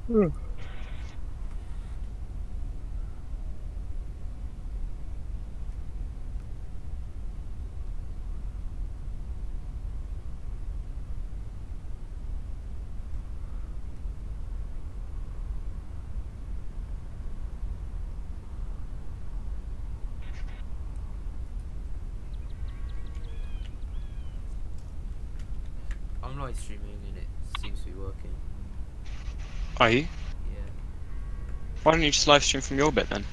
Hmm. I'm live streaming and it seems to be working. Are you? Yeah. Why don't you just live stream from your bit then?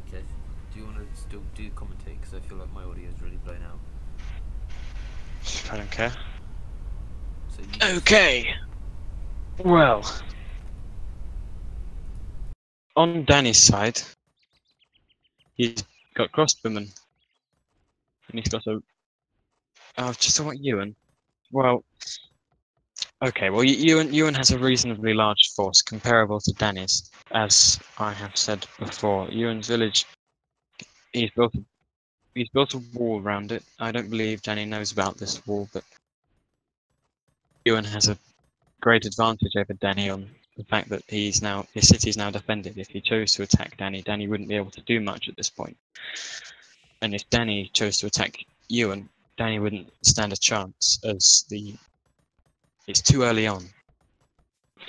Okay. Do you want to still do commentate? Because I feel like my audio is really blown out. I don't care. So you just. Okay. Well, on Danny's side, he's got crossbowmen, and he's got a. Oh, just about Ewan. Well, okay. Well, Ewan has a reasonably large force comparable to Danny's, as I have said before. Ewan's village, he's built he's built a wall around it. I don't believe Danny knows about this wall, but Ewan has a great advantage over Danny on the fact that his city is now defended. If he chose to attack Danny, Danny wouldn't be able to do much at this point. And if Danny chose to attack Ewan, Danny wouldn't stand a chance, as it's too early on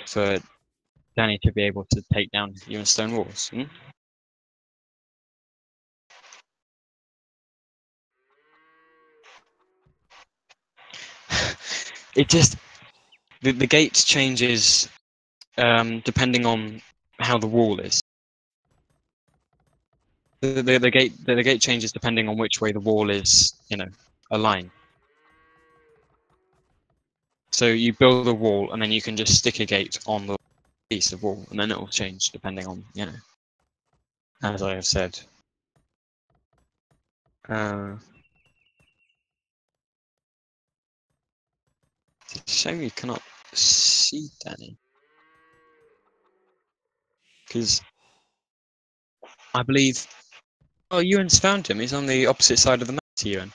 for Danny to be able to take down Ewan's stone walls. It just the gate changes depending on how the wall is. The gate changes depending on which way the wall is, aligned. So you build a wall and then you can just stick a gate on the piece of wall, and then it will change depending on, as I have said. It's a shame you cannot see Danny, because I believe. Oh, Ewan's found him. He's on the opposite side of the map to Ewan.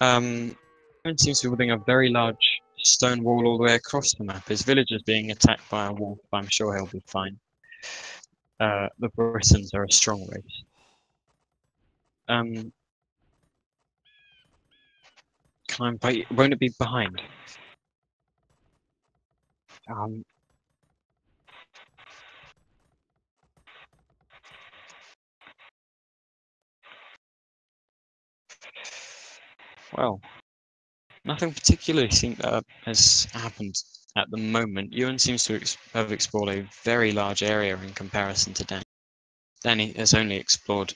Ewan seems to be building a very large stone wall all the way across the map. His village is being attacked by a wolf, but I'm sure he'll be fine. The Britons are a strong race. Can I invite? Won't it be behind? Um, well, nothing particularly has happened at the moment. Ewan seems to have explored a very large area in comparison to Danny. Danny has only explored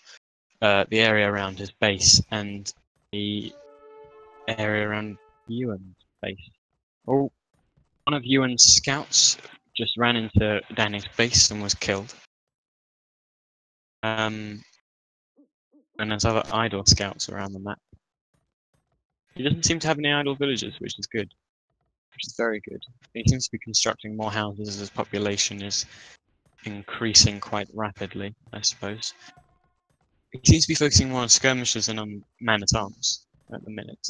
the area around his base and the area around Ewan's base. Oh, one of Ewan's scouts just ran into Danny's base and was killed. And there's other idle scouts around the map. He doesn't seem to have any idle villagers, which is good. Which is very good. He seems to be constructing more houses as his population is increasing quite rapidly, I suppose. He seems to be focusing more on skirmishers and on men-at-arms at the minute.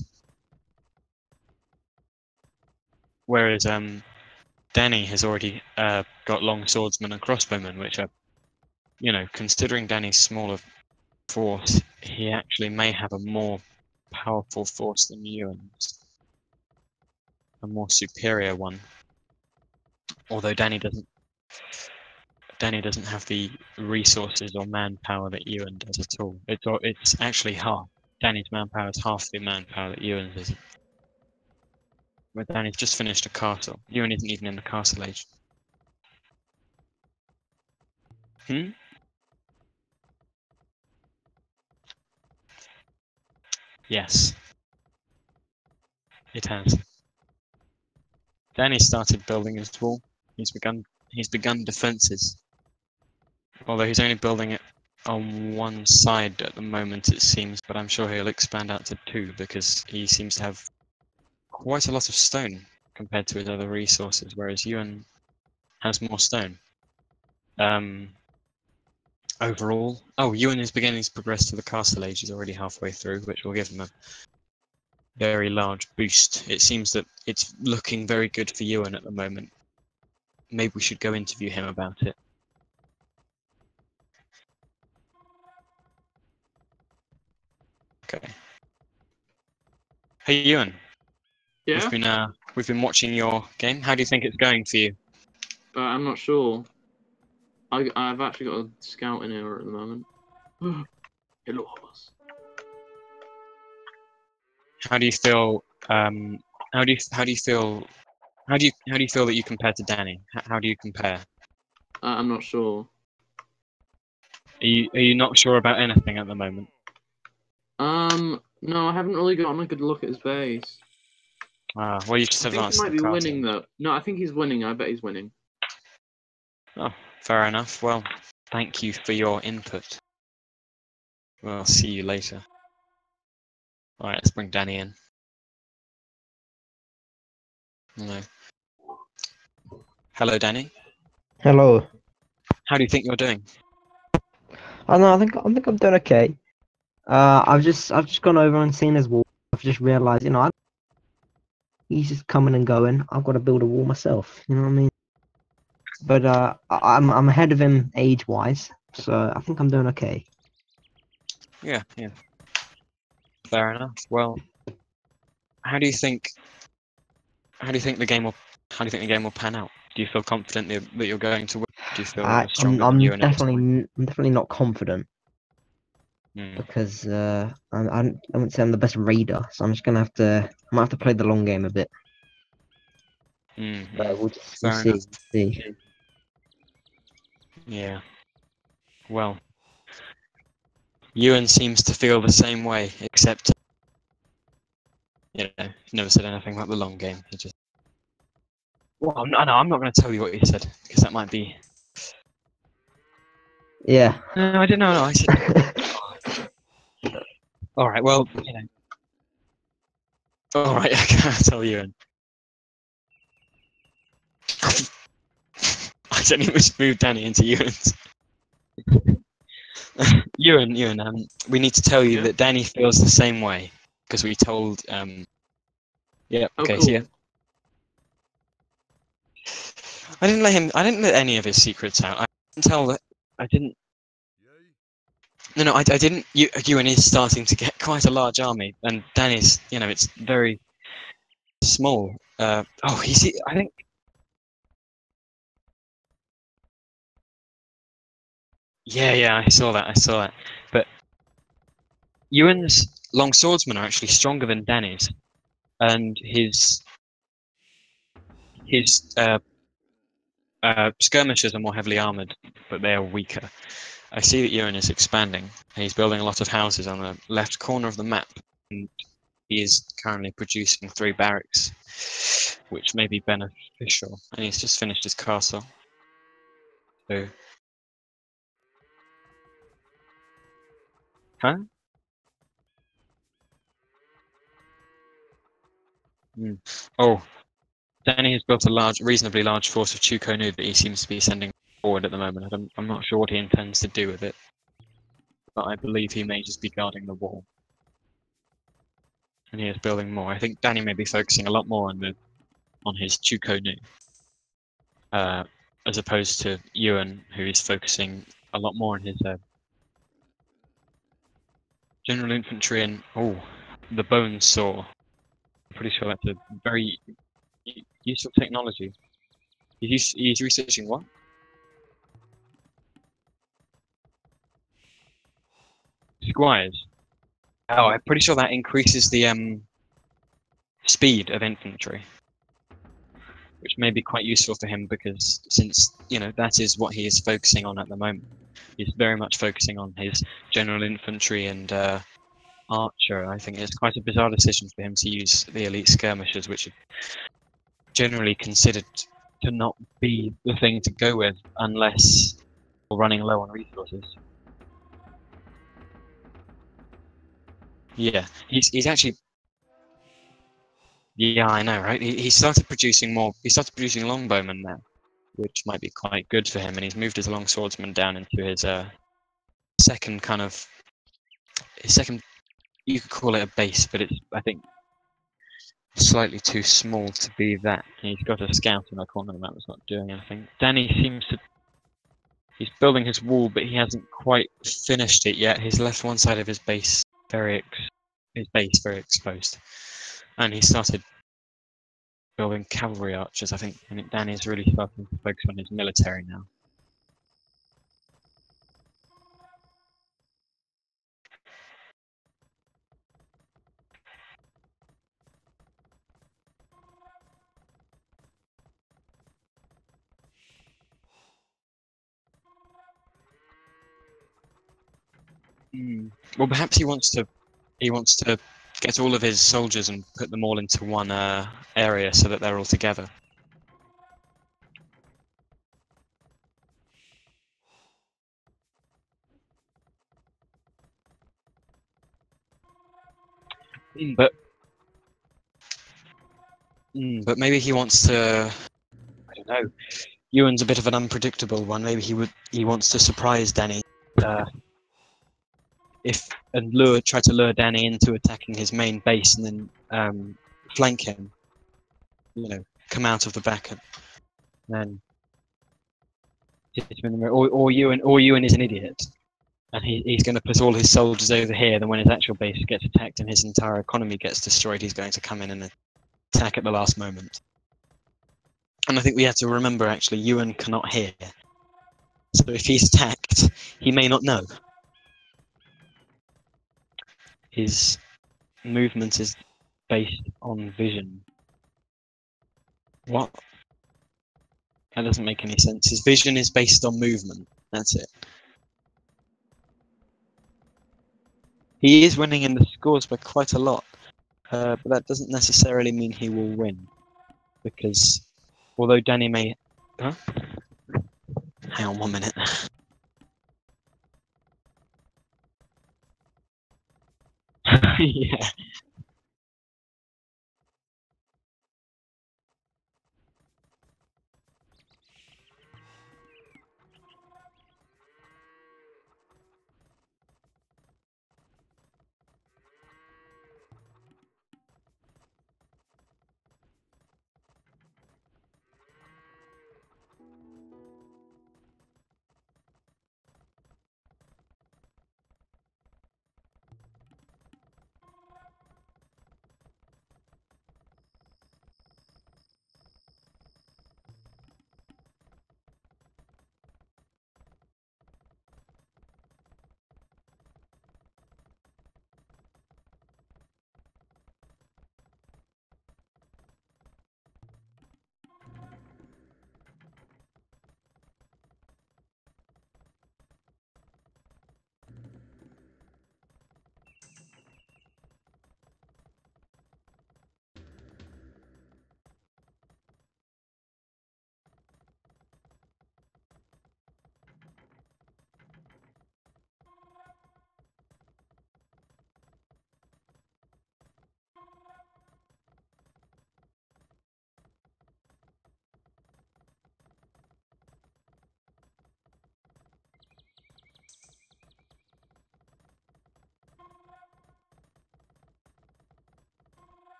Whereas Danny has already got long swordsmen and crossbowmen, which are, considering Danny's smaller force, he actually may have a more powerful force than Ewan's. A more superior one. Although Danny doesn't have the resources or manpower that Ewan does at all. It's actually half. Danny's manpower is half the manpower that Ewan's is. Where Danny's just finished a castle. Ewan isn't even in the castle age. Yes, it has. Danny started building his wall. He's begun defenses. Although he's only building it on one side at the moment, it seems, but I'm sure he'll expand out to two because he seems to have quite a lot of stone compared to his other resources, whereas Ewan has more stone. Overall, Ewan is beginning to progress to the castle age. He's already halfway through, which will give him a very large boost. It seems that it's looking very good for Ewan at the moment. maybe we should go interview him about it. Okay. Hey Ewan, Yeah, we've been watching your game. How do you think it's going for you? I'm not sure. I've actually got a scout in here at the moment. Hello, boss. How do you feel? How do you feel? How do you feel that you compare to Danny? How do you compare? I'm not sure. Are you not sure about anything at the moment? No, I haven't really gotten a good look at his base. Well, you just I think he advanced might the be castle. winning though. No, I think he's winning. I bet he's winning. Oh, fair enough. Well, thank you for your input. Well, I'll see you later. All right, let's bring Danny in. No. Hello, Danny. Hello. How do you think you're doing? I know. I think I'm doing okay. I've just gone over and seen his wall. I've just realised, he's just coming and going. I've got to build a wall myself. You know what I mean? But I'm ahead of him age-wise, so I think I'm doing okay. Yeah. Fair enough. Well, how do you think the game will pan out? Do you feel confident that you're going to win? Do you feel that you're stronger than you? I'm definitely not confident because I wouldn't say I'm the best raider, so I'm just gonna have to play the long game a bit. We'll Fair enough. see. Yeah. Well, Ewan seems to feel the same way, except he never said anything about the long game. He just. Well, no, I'm not going to tell you what he said because that might be. Yeah. No, I didn't know. No, I said. All right. Well, All right. I can't tell Ewan. I don't even move Danny into Ewan's. Ewan, we need to tell you that Danny feels the same way because we told. Yeah. Okay. Oh, cool. So yeah. I didn't let any of his secrets out. I didn't tell that. I didn't. No, I didn't. Ewan is starting to get quite a large army, and Danny's, it's very small. I think. Yeah, I saw that. But Ewan's long swordsmen are actually stronger than Danny's, and his skirmishers are more heavily armored, but they are weaker. I see that Ewan is expanding. He's building a lot of houses on the left corner of the map, and he is currently producing 3 barracks, which may be beneficial. And he's just finished his castle. So, huh? Oh, Danny has built a reasonably large force of Chukonu that he seems to be sending forward at the moment. I'm not sure what he intends to do with it, but I believe he may just be guarding the wall. And he is building more. I think Danny may be focusing a lot more on his Chukonu, as opposed to Ewan, who is focusing a lot more on his general infantry and the bone saw. I'm pretty sure that's a very useful technology. He's researching what? Squires. Oh, I'm pretty sure that increases the speed of infantry, which may be quite useful for him because since that is what he is focusing on at the moment. He's very much focusing on his general infantry and archer. I think it's quite a bizarre decision for him to use the elite skirmishers, which are generally considered to not be the thing to go with unless you're running low on resources. Yeah, he's actually. Yeah, I know, right? He started producing more. He started producing longbowmen now, which might be quite good for him. And he's moved his long swordsman down into his second kind of his second. You could call it a base, but I think slightly too small to be that. He's got a scout in the corner of the map that's not doing anything. Danny seems to... He's building his wall, but he hasn't quite finished it yet. He's left one side of his base very exposed. And he started building cavalry archers, I think. And Danny's really starting to focus on his military now. Well, perhaps he wants to get all of his soldiers and put them all into one area so that they're all together. But maybe he wants to. I don't know. Ewan's a bit of an unpredictable one. Maybe he wants to surprise Danny. Try to lure Danny into attacking his main base and then flank him. You know, come out of the back and then or Ewan is an idiot, and he's going to put all his soldiers over here. Then when his actual base gets attacked and his entire economy gets destroyed, he's going to come in and attack at the last moment. And I think we have to remember actually, Ewan cannot hear. So if he's attacked, he may not know. His movement is based on vision. What? That doesn't make any sense. His vision is based on movement. That's it. He is winning in the scores by quite a lot. But that doesn't necessarily mean he will win. Because although Danny may... Huh? Hang on 1 minute. Yeah.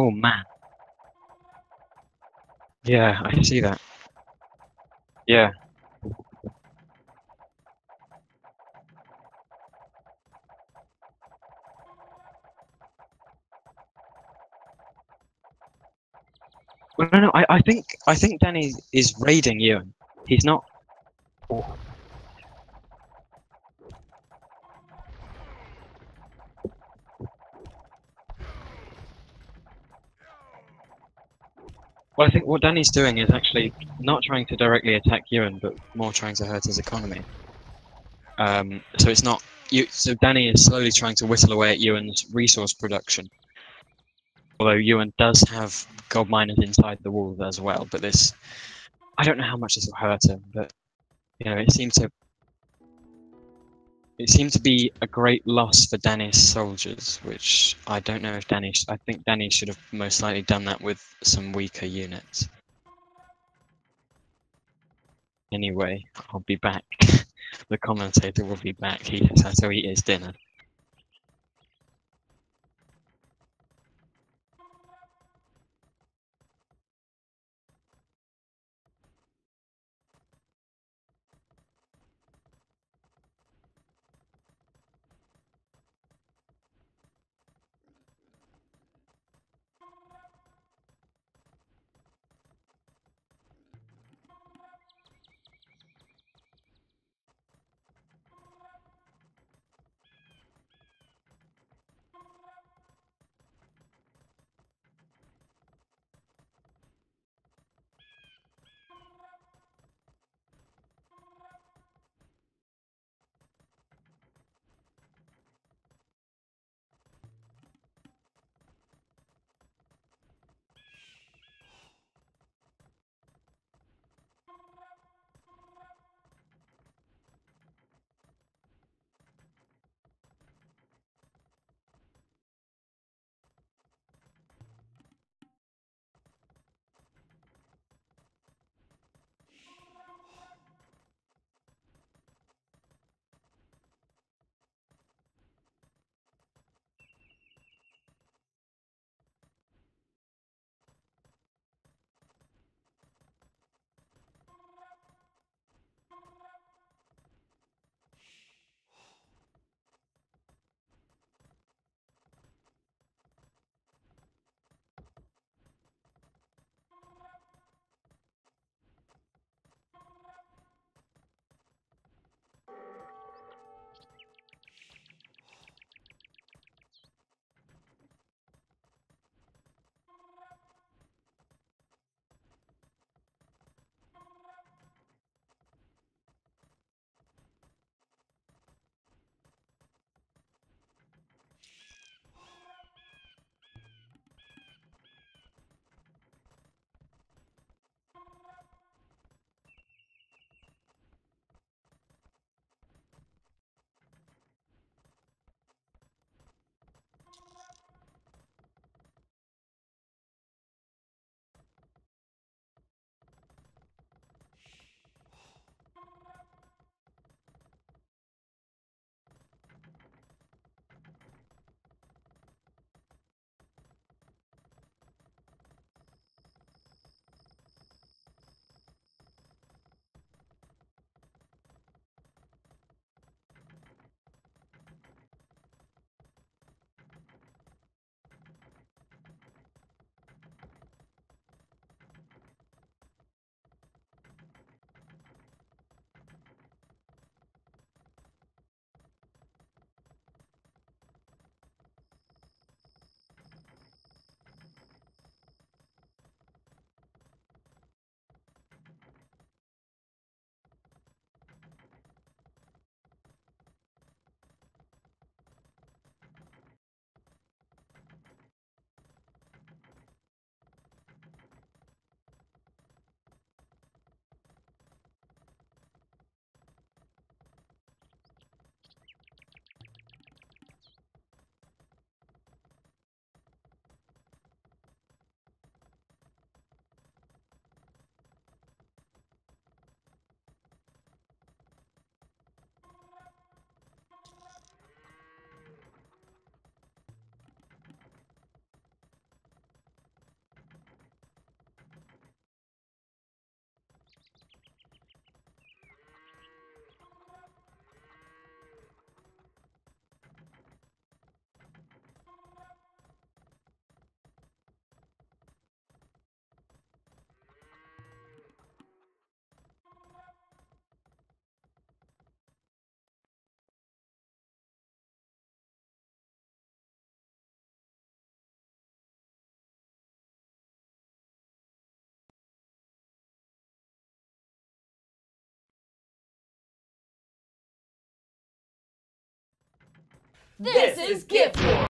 Oh man. Yeah, I see that. Yeah. Well, no, I think Danny is raiding Ewan. He's not Well, I think what Danny's doing is actually not trying to directly attack Ewan, but more trying to hurt his economy. So it's not. So Danny is slowly trying to whittle away at Ewan's resource production. Although Ewan does have gold miners inside the wall as well, but this, I don't know how much this will hurt him, but you know, it seemed to be a great loss for Danny's soldiers, which I don't know if Danny. I think Danny should have most likely done that with some weaker units. Anyway, I'll be back. The commentator will be back. He just has to eat his dinner. This is Gift War.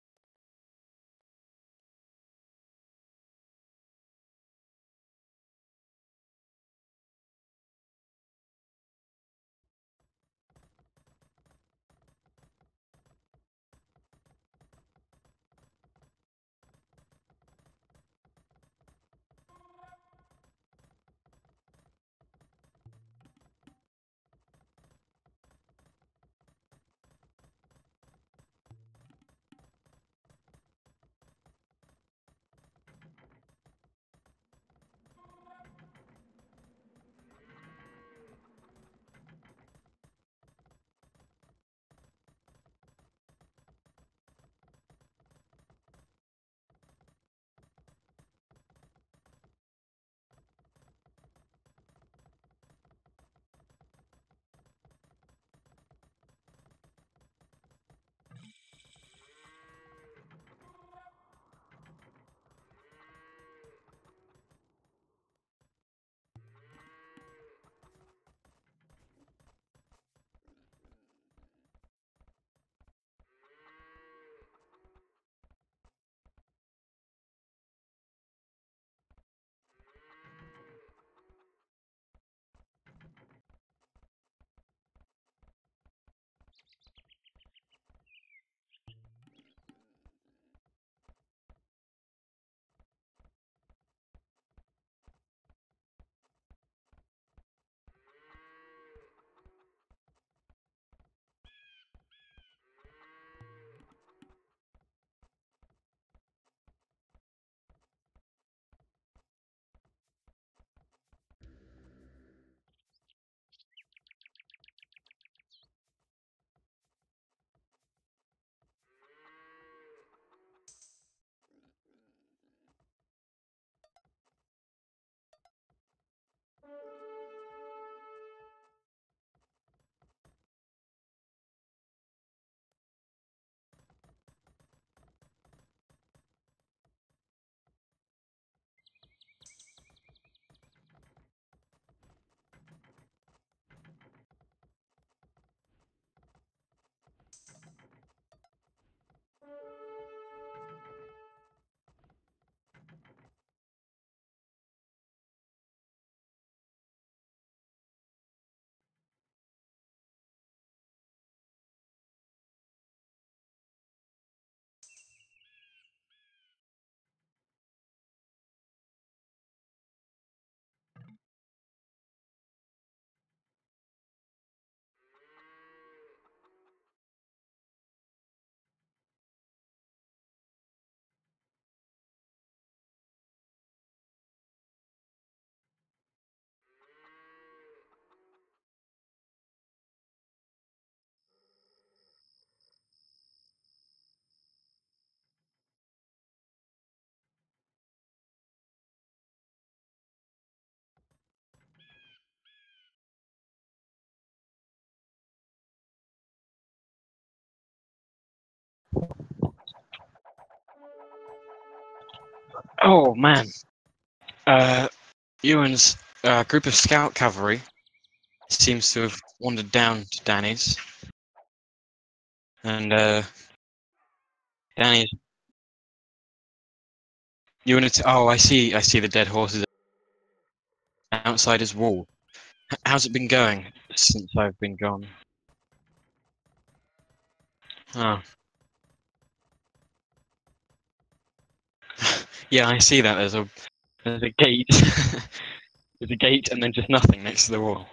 Oh man. Ewan's group of scout cavalry seems to have wandered down to Danny's. And Danny's. Oh, I see the dead horses outside his wall. How's it been going since I've been gone? Oh. Yeah, I see that. There's a gate. There's a gate and then just nothing next to the wall.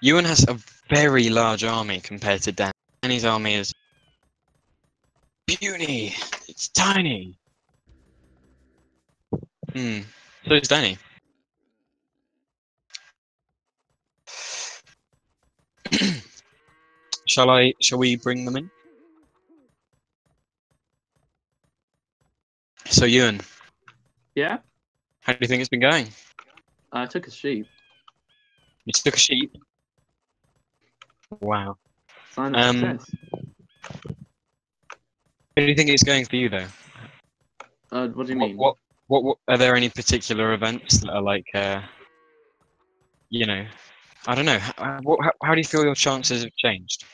Ewan has a very large army compared to Dan. Danny's army is puny. It's tiny. So is Danny. Shall we bring them in? So Ewan, Yeah? how do you think it's been going? I took a sheep. You took a sheep. Wow. Sign of success. How do you think it's going for you though? What do you mean? What are there any particular events that are like, you know, I don't know. How do you feel your chances have changed?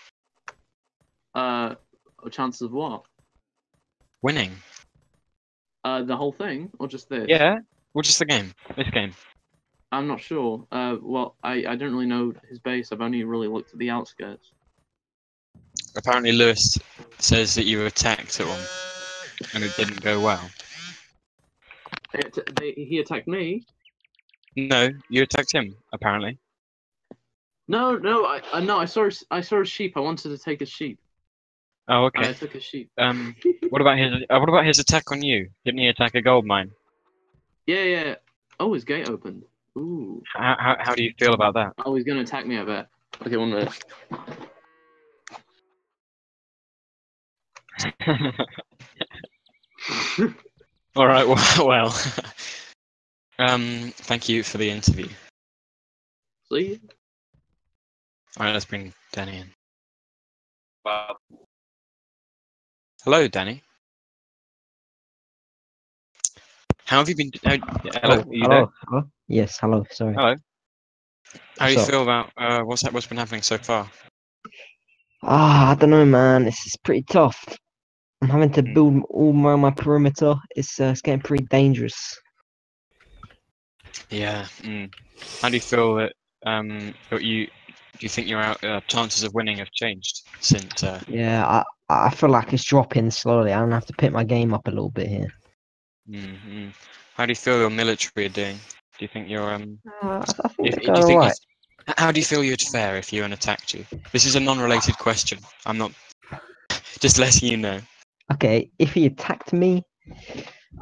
Chances of what? Winning? The whole thing, or just this? Yeah. Well, just the game. This game. I'm not sure. Well, I don't really know his base. I've only really looked at the outskirts. Apparently, Lewis says that you attacked at one, and it didn't go well. He attacked me. No, you attacked him. Apparently. No, I saw a sheep. I wanted to take a sheep. Oh, And okay. I took a sheep. What about his attack on you? Didn't he attack a gold mine? Yeah. Oh, his gate opened. Ooh. How do you feel about that? Oh, he's gonna attack me, I bet. Okay, 1 minute. All right. Well. Thank you for the interview. See? All right, let's bring Danny in. Hello, Danny. How have you been? Hello, are you there? Hello. Yes, hello. Sorry. Hello. How do you What's up? feel about what's been happening so far? I don't know, man. It's pretty tough. I'm having to Mm. build all my perimeter. It's getting pretty dangerous. Yeah. How do you feel that do you think your chances of winning have changed since? Yeah, I feel like it's dropping slowly. I'm gonna have to pick my game up a little bit here. How do you feel your military are doing? Do you think you're I think do they're you going think alright. how do you feel you'd fare if Ewan attacked you? This is a non-related question. I'm not just letting you know. Okay, if he attacked me,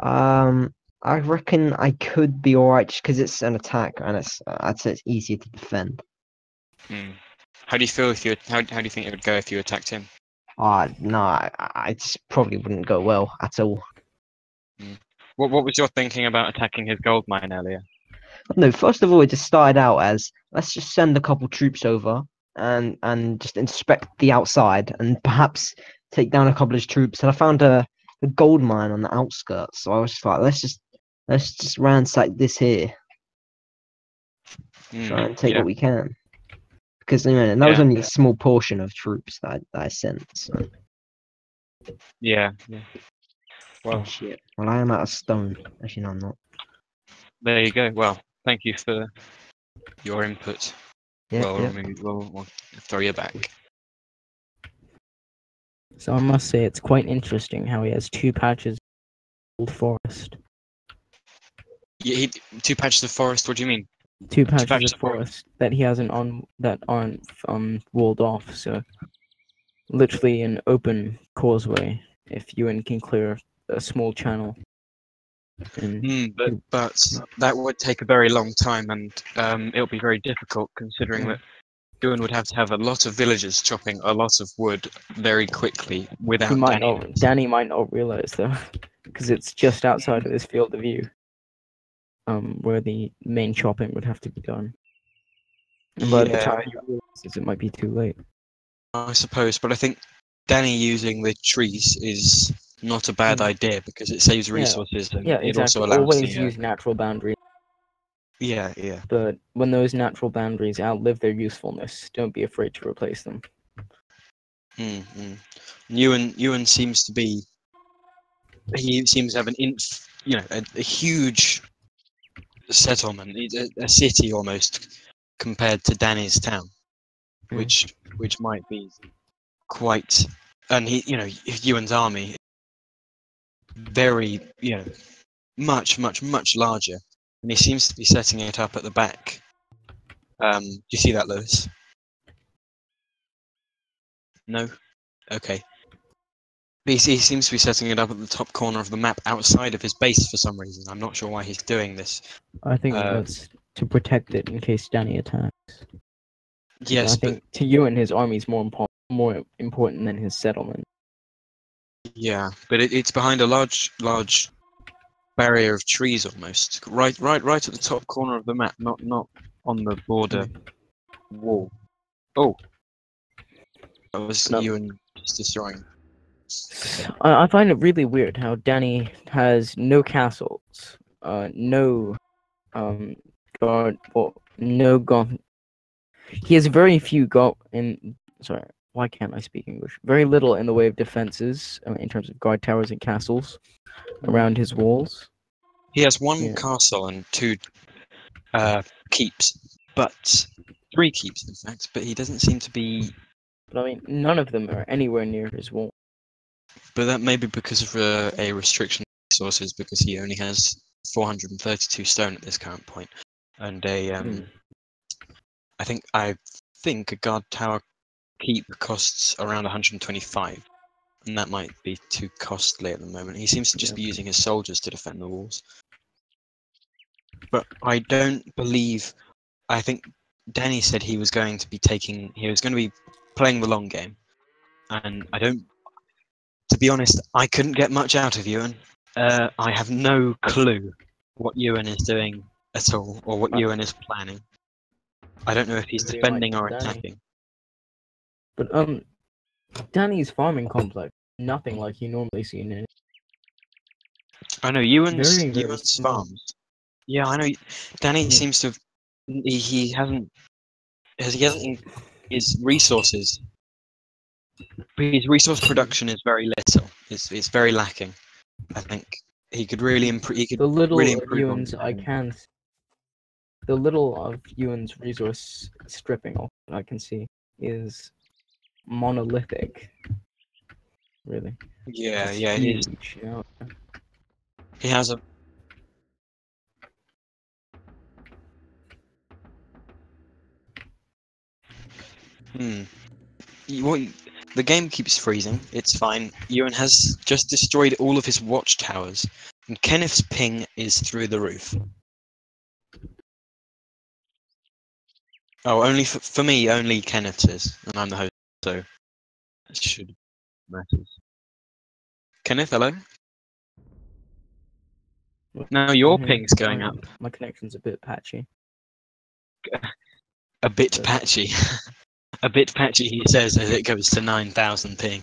I reckon I could be alright just because it's an attack and I'd say it's easier to defend. How do you feel if you how do you think it would go if you attacked him? No, I just probably wouldn't go well at all. What was your thinking about attacking his gold mine earlier? No, first of all, it just started out as let's just send a couple troops over and just inspect the outside and perhaps take down a couple of his troops. And I found a gold mine on the outskirts, so I was just like, let's just ransack this here, try and take Yeah. what we can. Because that was Yeah. only a small portion of troops that I sent. So. Yeah. Oh Well, shit. Well, I am out of stone. Actually, no, I'm not. there you go. Well, thank you for your input. Yeah, yeah. We'll throw you back. So I must say it's quite interesting how he has 2 patches of forest. Yeah, 2 patches of forest. What do you mean? 2 patches patches of of forest. forest that he hasn't that aren't walled off. So literally an open causeway if Ewan can clear a small channel. But that would take a very long time, and it'll be very difficult considering that Ewan would have to have a lot of villagers chopping a lot of wood very quickly without Danny might not realize though, because it's just outside of his field of view, where the main chopping would have to be done. And by the time he realizes, it might be too late. I suppose, but I think Danny using the trees is not a bad idea because it saves resources and Yeah, it exactly. also allows Always use natural boundaries. Yeah. But when those natural boundaries outlive their usefulness, don't be afraid to replace them. Ewan seems to be. He seems to have a huge settlement, a city almost, compared to Danny's town, which might be quite. And Ewan's army, very much larger, and he seems to be setting it up at the back. Do you see that, Lewis? No? Okay. He seems to be setting it up at the top corner of the map outside of his base for some reason. I'm not sure why he's doing this. I think that's to protect it in case Danny attacks. Yes, I think to Ewan, his army is more important than his settlement. Yeah, but it's behind a large barrier of trees almost. Right at the top corner of the map, not on the border wall. Oh, that was Ewan just destroying. I find it really weird how Danny has no castles, no guard, or no he has very few sorry, why can't I speak English? Very little in the way of defenses in terms of guard towers and castles around his walls. He has one Yeah. castle and 2 keeps, but 3 keeps in fact. But he doesn't seem to be. But I mean, none of them are anywhere near his wall. But that may be because of a restriction of resources, because he only has 432 stone at this current point, and I think a guard tower keep costs around 125, and that might be too costly at the moment. He seems to just be using his soldiers to defend the walls. But I don't believe. I think Danny said he was going to be playing the long game, and I don't. To be honest, I couldn't get much out of Ewan. I have no clue what Ewan is doing at all, or what Ewan is planning. I don't know if he's Really defending like or Danny. attacking. But Danny's farming complex, nothing like you normally see in it. I know Ewan's Very, very Ewan's small. farms. Yeah, I know. Danny Yeah. seems to have. He hasn't his resources. His resource production is very little. It's very lacking. I think he could really improve. He could The little really of improve on. Ewan's the little of Ewan's resource stripping off I can see is monolithic. Really. Yeah, It's yeah, it is. huge, you know? He has a. The game keeps freezing. It's fine. Ewan has just destroyed all of his watchtowers, and Kenneth's ping is through the roof. Oh, only for me, only Kenneth's is, and I'm the host, so it should matter. Kenneth, hello. Now your Mhm. ping's going up My connection's a bit patchy. a bit patchy. A bit patchy, he says, as it goes to 9,000 ping.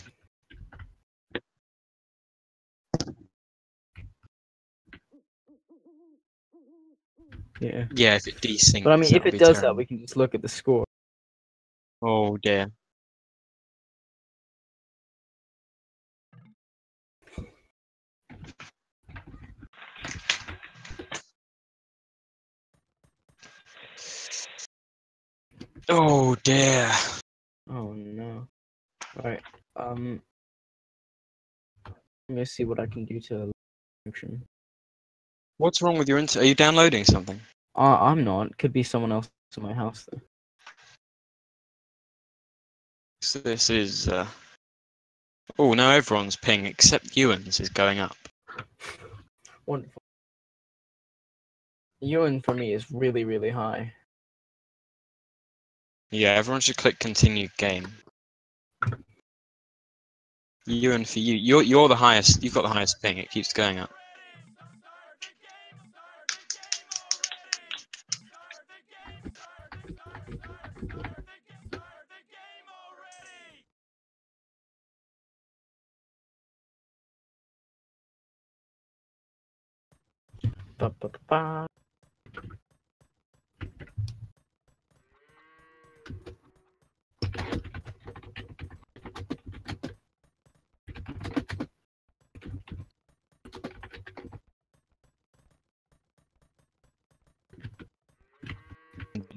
Yeah. Yeah, if it desyncs. But I mean, if that'll it be does that, terrible. we can just look at the score. Oh dear. Oh dear. Oh no. Alright. I'm gonna see what I can do to connection. What's wrong with your internet? Are you downloading something? I'm not. Could be someone else in my house though. So this is. Oh, now everyone's ping except Ewan's is going up. Wonderful. Ewan for me is really, really high. Yeah, everyone should click continue game. Ewan for you. You're the highest. You've got the highest ping. It keeps going up. Ba, ba, ba, ba.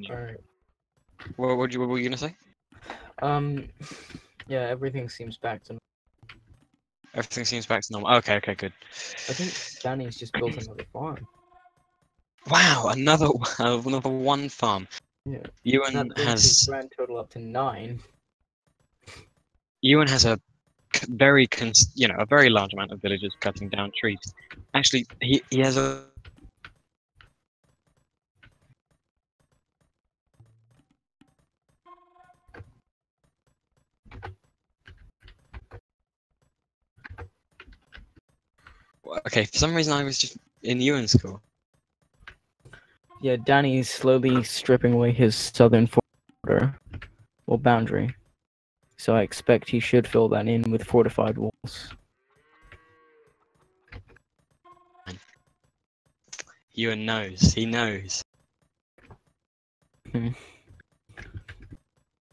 Alright. What were you gonna say? Yeah, everything seems back to. Everything seems back to normal. Okay, good. I think Danny's just built another farm. Wow, another one farm. Yeah. Ewan That brings his has grand total up to 9. Ewan has a very a very large amount of villagers cutting down trees. Actually, he has a. Okay, for some reason I was just in Ewan's school. Yeah, Danny's slowly stripping away his southern border, or boundary. So I expect he should fill that in with fortified walls. Ewan knows. He knows.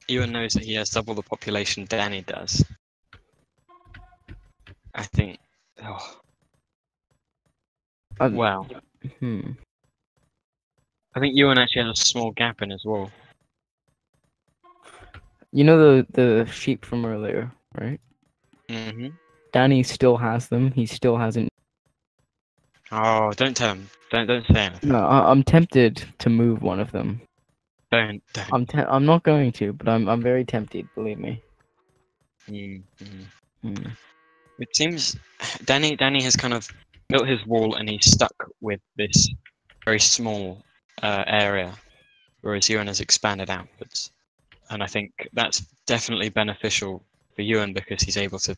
Ewan knows that he has double the population Danny does. I think. Oh, Um, well, Hmm. I think Ewan actually has a small gap in his wall. You know the sheep from earlier, right? Hmm. Danny still has them. He still hasn't. Oh, don't tell him. Don't say anything. No, I'm tempted to move one of them. Don't. I'm not going to, but I'm very tempted. Believe me. Mm-hmm. Hmm. It seems Danny has kind of built his wall and he's stuck with this very small area, whereas Ewan has expanded outwards. And I think that's definitely beneficial for Ewan because he's able to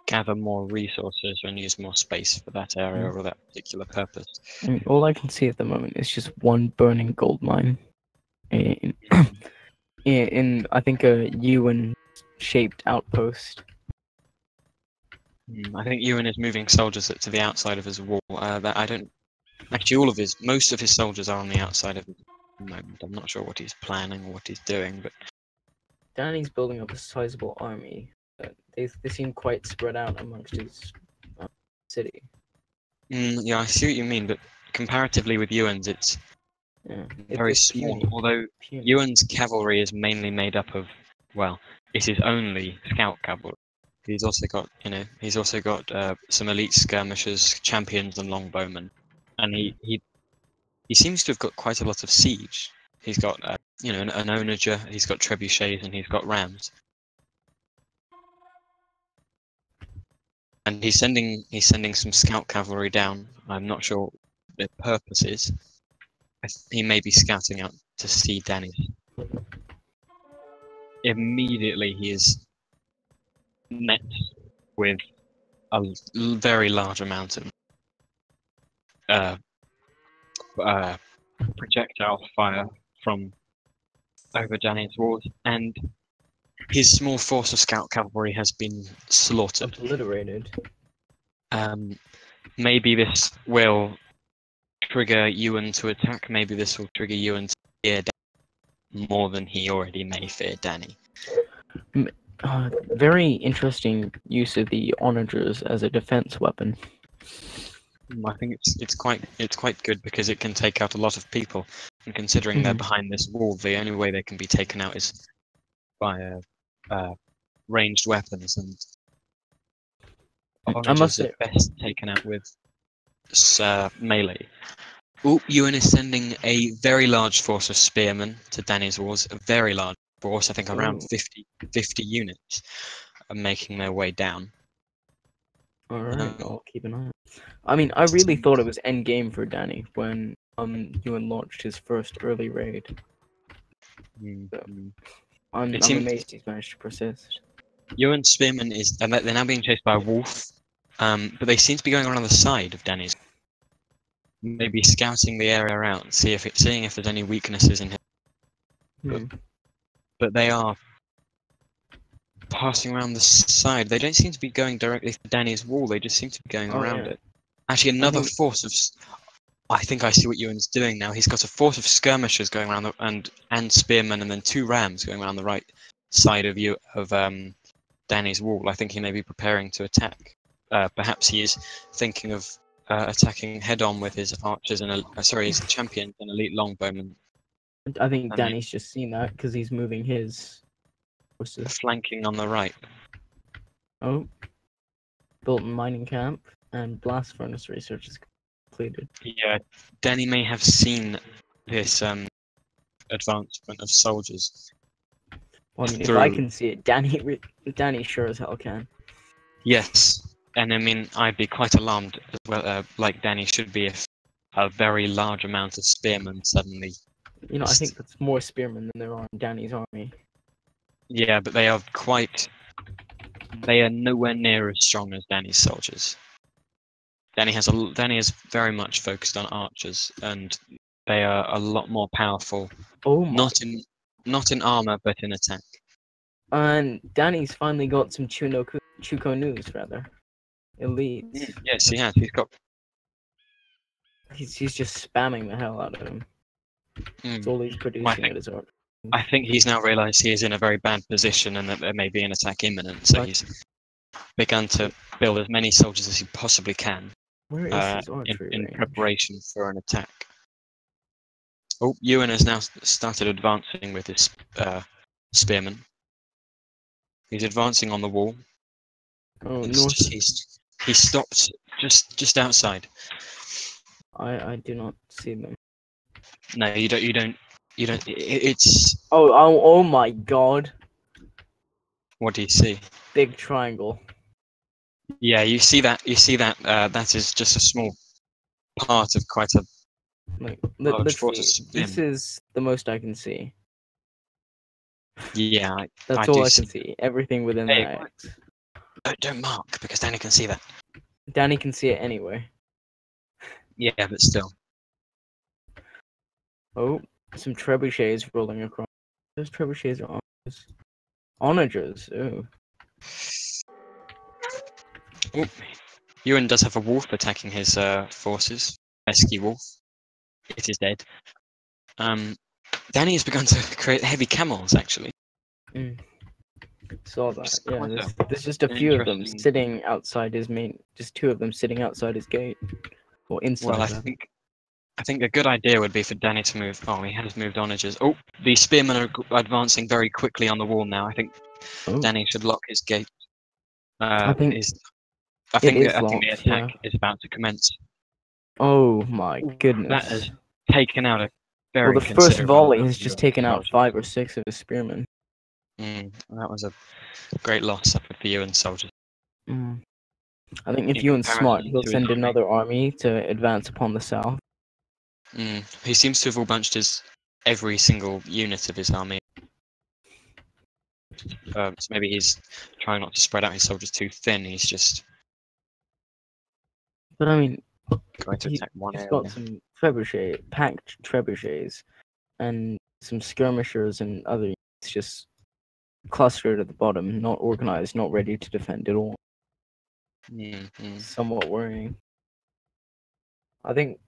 gather more resources and use more space for that area or that particular purpose. I mean, all I can see at the moment is just one burning gold mine. In, in I think a UN shaped outpost. I think Ewan is moving soldiers to the outside of his wall. That I don't. Actually, most of his soldiers are on the outside of it at the moment. I'm not sure what he's planning or what he's doing, but Danny's building up a sizable army. They seem quite spread out amongst his city. yeah, I see what you mean. But comparatively with Ewan's, it's Yeah, very it's small. puny. Although Puny. Ewan's cavalry is mainly made up of, well, it is only scout cavalry. He's also got some elite skirmishers, champions, and longbowmen, and he seems to have got quite a lot of siege. He's got an onager, he's got trebuchets, and he's got rams. And he's sending some scout cavalry down. I'm not sure what their purpose is. He may be scouting out to see Danny. Immediately he is met with a very large amount of projectile fire from over Danny's walls, and his small force of scout cavalry has been slaughtered. Obliterated. Maybe this will trigger Ewan to attack. Maybe this will trigger Ewan to fear Danny more than he already may fear Danny. Very interesting use of the onagers as a defense weapon. I think it's quite good because it can take out a lot of people. And considering they're behind this wall, the only way they can be taken out is by ranged weapons, and onagers are best taken out with melee. Ewan is sending a very large force of spearmen to Danny's walls. A very large force, I think around 50 units, are making their way down. Alright, I'll keep an eye on it. I mean, I really thought it was endgame for Danny when Ewan launched his first early raid. I'm amazed he's managed to persist. Ewan's spearmen they're now being chased by a wolf, but they seem to be going around the side of Danny's. Maybe scouting the area out, seeing if there's any weaknesses in him. But they are passing around the side. They don't seem to be going directly for Danny's wall. They just seem to be going around it. Actually, another force of. I think I see what Ewan's doing now. He's got a force of skirmishers going around and spearmen, and then 2 rams going around the right side of Danny's wall. I think he may be preparing to attack. Perhaps he is thinking of attacking head-on with his archers and his champions and elite longbowmen. I think Danny's just seen that because he's moving his forces. Flanking on the right. Oh, built mining camp and blast furnace research is completed. Yeah, Danny may have seen this advancement of soldiers. Well, I mean, if I can see it, Danny sure as hell can. Yes, and I mean, I'd be quite alarmed as well, like Danny should be, if a very large amount of spearmen suddenly. You know, I think that's more spearmen than there are in Danny's army. Yeah, but they are nowhere near as strong as Danny's soldiers. Danny is very much focused on archers, and they are a lot more powerful. Oh my. Not in armor, but in attack. And Danny's finally got some Chuko news, rather. Elite. Yes, he has. He's just spamming the hell out of him. That's all he's producing at his army. I think he's now realised he is in a very bad position and that there may be an attack imminent. So Right. he's begun to build as many soldiers as he possibly can Where is his archery in range? preparation for an attack. Oh, Ewan has now started advancing with his spearmen. He's advancing on the wall. Oh, It's north. just, he stopped just outside. I do not see them. No, you don't. It's Oh my god! what do you see? Big triangle. Yeah, you see that. You see that. That is just a small part of quite a Like, large force literally, of this spearmen. is the most I can see. Yeah, That's I all do I see can see. Everything within Hey, that what? X. Don't mark because Danny can see that. Danny can see it anyway. Yeah, but still. Oh, some trebuchets rolling across. Those trebuchets are onagers. Onagers. Oh. Oh, Ewan does have a wolf attacking his forces. Pesky wolf. It is dead. Danny has begun to create heavy camels, actually. Saw that. It's Yeah, quite there's just a an few of them interesting- sitting outside his main. Just two of them sitting outside his gate, or inside. Well, I rather. think a good idea would be for Danny to move. Oh, he has moved onagers. Oh, the spearmen are advancing very quickly on the wall now. I think Oh, Danny should lock his gate. I think I think is the locked, attack yeah. is about to commence. Oh my That goodness. has taken out a very Well, the first considerable volley amount has of just Ewan's taken out soldiers. 5 or 6 of his spearmen. That was a great loss for the Ewan soldiers. I think if In Ewan's smart, comparison he'll to his send army. another army to advance upon the south. He seems to have all bunched every single unit of his army. So maybe he's trying not to spread out his soldiers too thin. He's just But I mean, going to He- attack one he's area. got some packed trebuchets, and some skirmishers and other units just clustered at the bottom, not organized, not ready to defend at all. Somewhat worrying. I think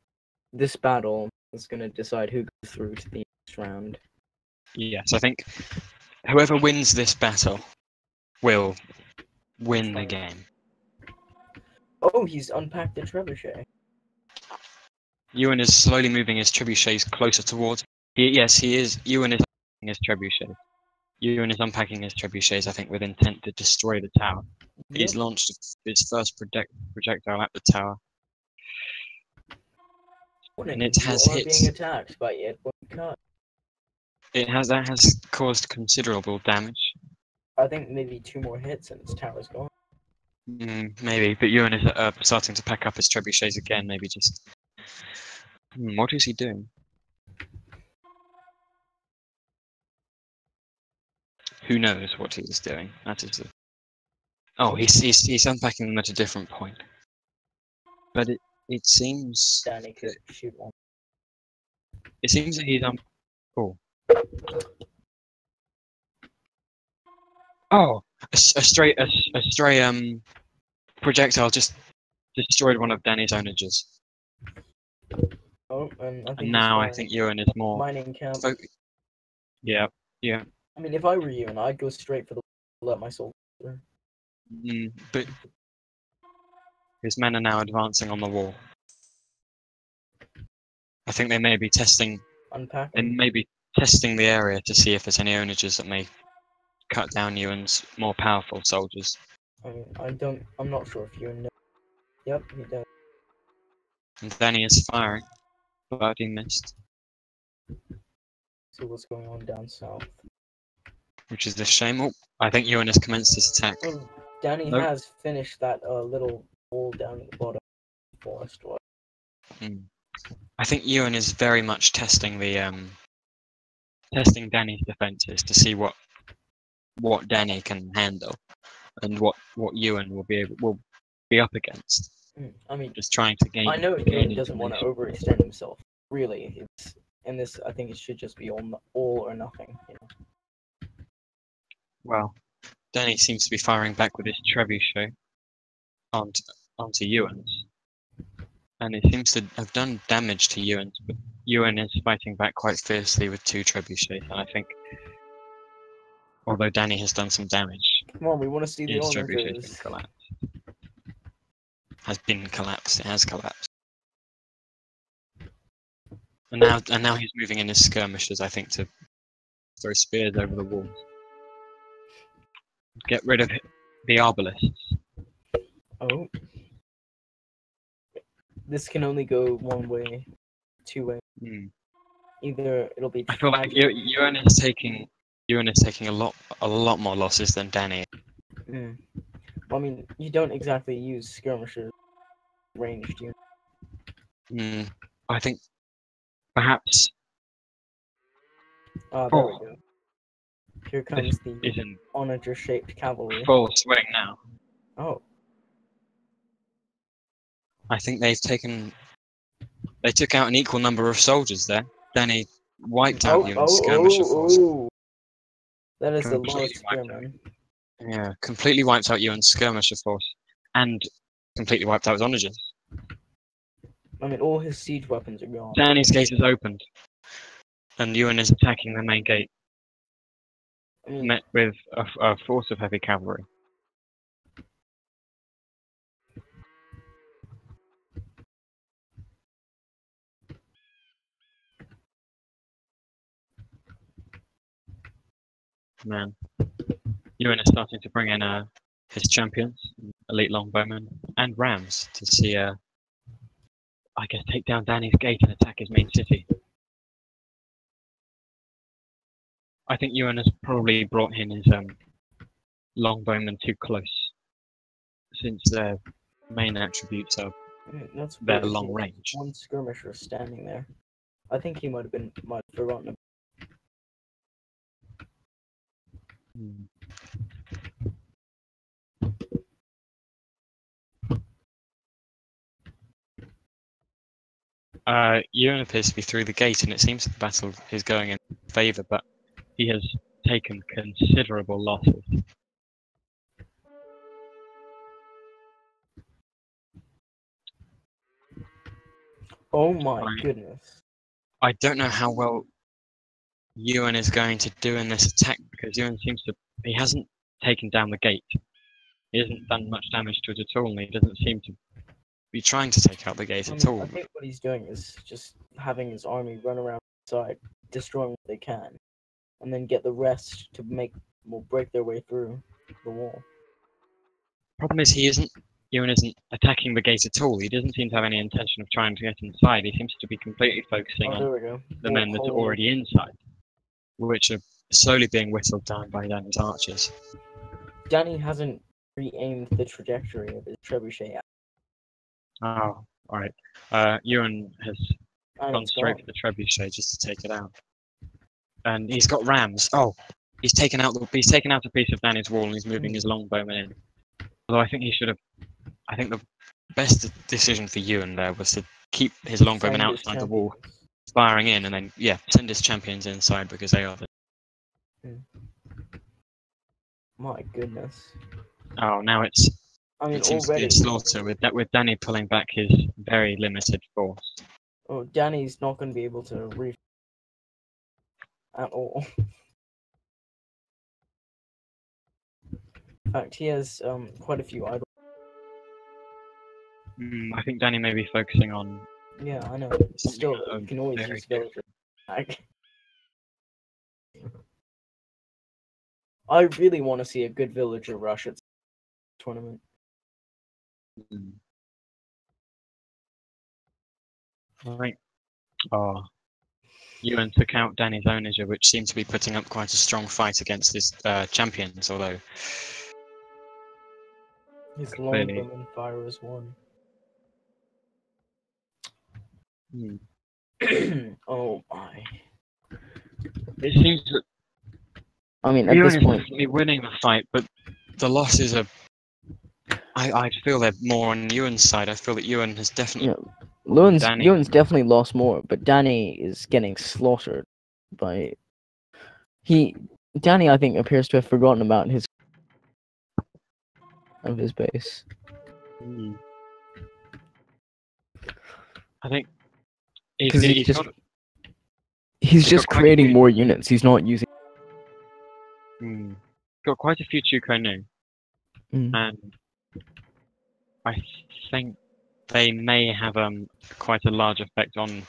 this battle is going to decide who goes through to the next round. Yes, I think whoever wins this battle will win the game. Oh, he's unpacked the trebuchet. Ewan is slowly moving his trebuchets closer towards. Yes, he is. Ewan is unpacking his trebuchets. Ewan is unpacking his trebuchets, I think, with intent to destroy the tower. He's launched his first projectile at the tower. And it has hit. being attacked by Edward Cut. That has caused considerable damage. I think maybe 2 more hits and its tower's gone. Maybe, but Ewan is starting to pack up his trebuchets again. Maybe just. What is he doing? Who knows what he is doing? That is the. Oh, he's unpacking them at a different point. But it seems Danny could shoot one. it seems that he's Oh. Oh, a stray projectile just destroyed one of Danny's onagers. Oh, and I think And now I think Ewan is more. mining camp. Yeah. I mean, if I were you, and I'd go straight for the let my soul through. But his men are now advancing on the wall. I think they may be testing. Unpack. They may be testing the area to see if there's any onagers that may cut down Ewan's more powerful soldiers. I mean, I'm not sure if you know. Yep, he does. And Danny is firing, but he missed, See what's going on down south. which is a shame. Oh, I think Ewan has commenced his attack. Well, Danny Nope. has finished that little wall down at the bottom of the forest. I think Ewan is very much testing testing Danny's defenses to see what Danny can handle and what Ewan will be up against. I mean, Just trying to gain. I know gain Ewan doesn't want to information. overextend himself. Really, it's in this. I think it should just be all or nothing. You know. Well, Danny seems to be firing back with his trebuchet onto Ewan's. and it seems to have done damage to Ewan, but Ewan is fighting back quite fiercely with 2 trebuchets, and I think, although Danny has done some damage, Come on, we want to see the his trebuchet has been onagers. collapsed. It has collapsed. And now he's moving in his skirmishers, I think, to throw spears over the walls. Get rid of the arbalists. Oh. This can only go one way, 2 way. Hmm. Either it'll be. I feel like Ewan is taking a lot more losses than Danny. Mm. I mean, you don't exactly use skirmishers ranged, do you? I think perhaps Ah, there we go. Here comes the is in onager-shaped cavalry. full swing now. Oh, I think they took out an equal number of soldiers there. Danny wiped out Ewan's skirmisher force. That is a lot of Completely wiped out. spearmen. Yeah, completely wiped out Ewan's skirmisher force, and completely wiped out his onagers. I mean, all his siege weapons are gone. Danny's gate is opened, and Ewan is attacking the main gate, I mean, met with a force of heavy cavalry. Man, Ewan is starting to bring in his champions, elite longbowmen, and rams to see, I guess, take down Danny's gate and attack his main city. I think Ewan has probably brought in his longbowmen too close, since their main attributes are that's their weird. long range. One skirmisher standing there. I think he might have forgotten about. Ewan appears to be through the gate, and it seems that the battle is going in favour, but he has taken considerable losses. Oh my Right. goodness. I don't know how well Ewan is going to do in this attack, because Ewan he hasn't taken down the gate. He hasn't done much damage to it at all, and he doesn't seem to be trying to take out the gate at all. I think what he's doing is just having his army run around the side, destroying what they can, and then get the rest to break their way through the wall. Problem is, Ewan isn't attacking the gate at all. He doesn't seem to have any intention of trying to get inside. He seems to be completely focusing Oh, there on we go. the men that are already inside, which are slowly being whittled down by Danny's archers. Danny hasn't re-aimed the trajectory of his trebuchet yet. Oh, alright. Ewan has And gone it's straight for the trebuchet just to take it out. And he's got rams. Oh, he's taken out a piece of Danny's wall, and he's moving his longbowmen in. Although I think the best decision for Ewan there was to keep his longbowmen Send his outside the wall, champions. firing in, and then send his champions inside, because they are the... My goodness. Oh, now it seems to be already. a slaughter with Danny pulling back his very limited force. Oh, Danny's not going to be able to at all. In fact, he has quite a few idle. I think Danny may be focusing on... Yeah, I know. Something Still, you can always very use villager. I really want to see a good villager rush at tournament. Right. Oh. Ewan took out Danny's onager, which seemed to be putting up quite a strong fight against his champions, although... His Clearly. longbowman fire is one. Oh my. It seems that I mean, at Ewan this is point, definitely winning the fight, but the losses are... I feel they're more on Ewan's side. I feel that Ewan has definitely... Danny. Ewan's definitely lost more, but Danny is getting slaughtered by... Danny, I think, appears to have forgotten about his base. I think Because he's he's got, just got quite a creating few- more units. He's not using. got quite a few Chuko Nu, Mm. and I think they may have quite a large effect on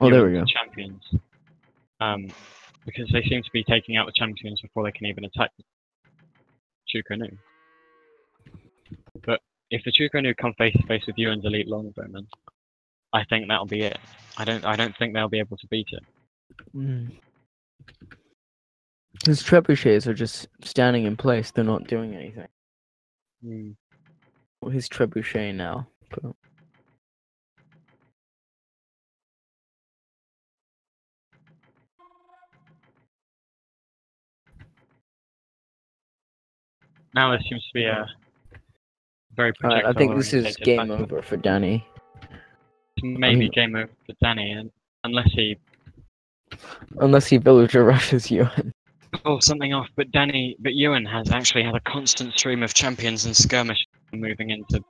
Oh, there we go. Yuan's champions. Because they seem to be taking out the champions before they can even attack Chuko Nu. But if the Chuko Nu come face to face with Yuan's elite longbowmen, I think that'll be it. I don't think they'll be able to beat it. Mm. His trebuchets are just standing in place. They're not doing anything. Well, his trebuchet now. But... Now there seems to be a very Alright, I think this is projectile-oriented game battle. over for Danny. Maybe game over for Danny, unless he Unless he villager rushes you. pulls something off. But Yuan has actually had a constant stream of champions and skirmish moving into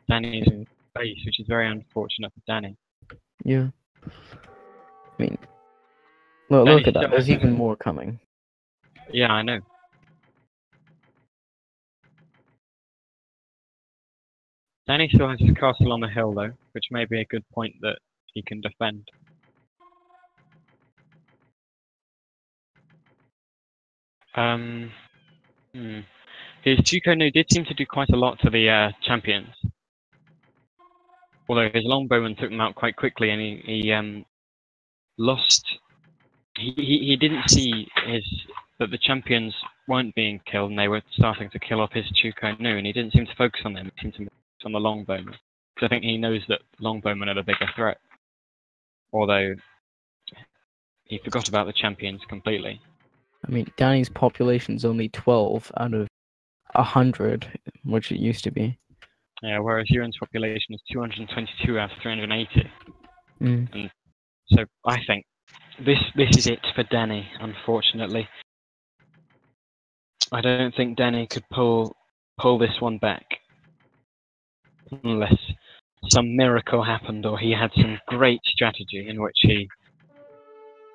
Danny's base, which is very unfortunate for Danny. Yeah. I mean, look Danny at that. still There's has- even more coming. Yeah, I know. Danny still has his castle on the hill, though, which may be a good point that he can defend. His Chuko Nu did seem to do quite a lot to the champions. Although his longbowman took them out quite quickly, and he lost. He didn't see that the champions weren't being killed, and they were starting to kill off his Chuko Nu, and he didn't seem to focus on them. He seemed to focus on the longbowmen, because I think he knows that longbowmen are the bigger threat. Although he forgot about the champions completely. I mean, Danny's population's only 12 out of 100, which it used to be. Yeah, whereas Yuan's population is 222 out of 380. Mm. So I think this is it for Danny, unfortunately. I don't think Danny could pull this one back unless some miracle happened or he had some great strategy in which he